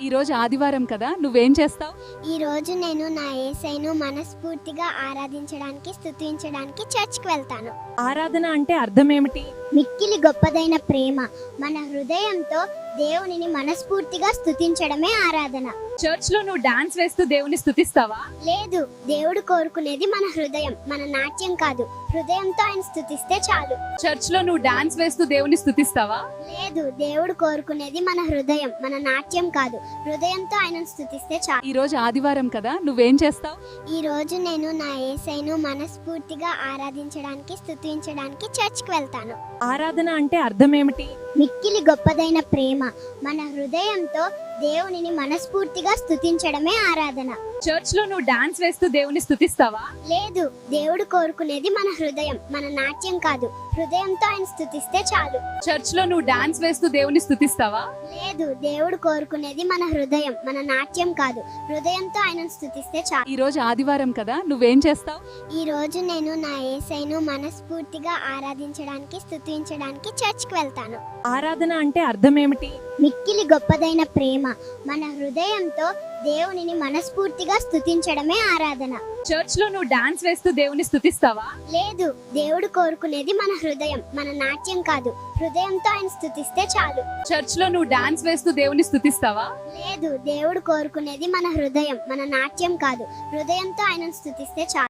ఈ రోజు ఆదివారం కదా, నువ్వేం చేస్తావు? ఈ రోజు నేను నా యేసయ్యను మనస్ఫూర్తిగా ఆరాధించడానికి, స్తుతించడానికి చర్చ్‌కి వెళ్తాను. ఆరాధన అంటే అర్థం ఏమిటి? మిక్కిలి గొప్పదైన ప్రేమ. మన హృదయంతో దేవునిని మనస్ఫూర్తిగా స్తుతించడమే ఆరాధన. చర్చ్ లో నువ్వు డాన్స్ వేస్తూ దేవుని స్తుతిస్తావా? లేదు, దేవుడు కోరుకునేది మన హృదయం, మన నాట్యం కాదు. హృదయంతో ఆయన స్తుతిస్తే చాలు. చర్చ్ లో నువ్వు డాన్స్ వేస్తూ దేవుని స్తుతిస్తావా? లేదు, దేవుడు కోరుకునేది మన హృదయం, మన నాట్యం కాదు. హృదయంతో ఆయనను స్తుతిస్తే చాలు. ఈ రోజు ఆదివారం కదా, నువ్వేం చేస్తావు? ఈ రోజు నేను నా యేసయ్యను మనస్ఫూర్తిగా ఆరాధించడానికి, స్తుతించడానికి చర్చ్‌కి వెళ్తాను. ఆరాధన అంటే అర్థం ఏమిటి? మిక్కిలి గొప్పదైన ప్రేమ. మన హృదయంతో దేవునిని మనస్ఫూర్తిగా స్తుతించడమే ఆరాధన. చర్చ్ లో నువ్వు డాన్స్ వేస్తూ దేవుని స్తుతిస్తావా? లేదు, దేవుడు కోరుకునేది మన హృదయం, మన నాట్యం కాదు. హృదయంతో ఆయన స్తుతిస్తే చాలు. చర్చ్ లో నువ్వు డాన్స్ వేస్తూ దేవుని స్తుతిస్తావా? లేదు, దేవుడు కోరుకునేది మన హృదయం, మన నాట్యం కాదు. హృదయంతో ఆయనను స్తుతిస్తే చాలు. ఈ రోజు ఆదివారం కదా, నువ్వేం చేస్తావు? ఈ రోజు నేను నా యేసయ్యను మనస్ఫూర్తిగా ఆరాధించడానికి, స్తుతించడానికి చర్చ్‌కి వెళ్తాను. ఆరాధన అంటే అర్థం ఏమిటి? మిక్కిలి గొప్పదైన ప్రేమ. మన హృదయంతో దేవునిని మనస్ఫూర్తిగా స్తుతించడమే ఆరాధన. చర్చ్ లో నువ్వు డాన్స్ వేస్తూ దేవుని స్తుతిస్తావా? లేదు, దేవుడు కోరుకునేది మన హృదయం, మన నాట్యం కాదు. హృదయంతో ఆయన స్తుతిస్తే చాలు. చర్చ్ లో నువ్వు డాన్స్ వేస్తూ దేవుని స్తుతిస్తావా? లేదు, దేవుడు కోరుకునేది మన హృదయం, మన నాట్యం కాదు. హృదయంతో ఆయనను స్తుతిస్తే చాలు.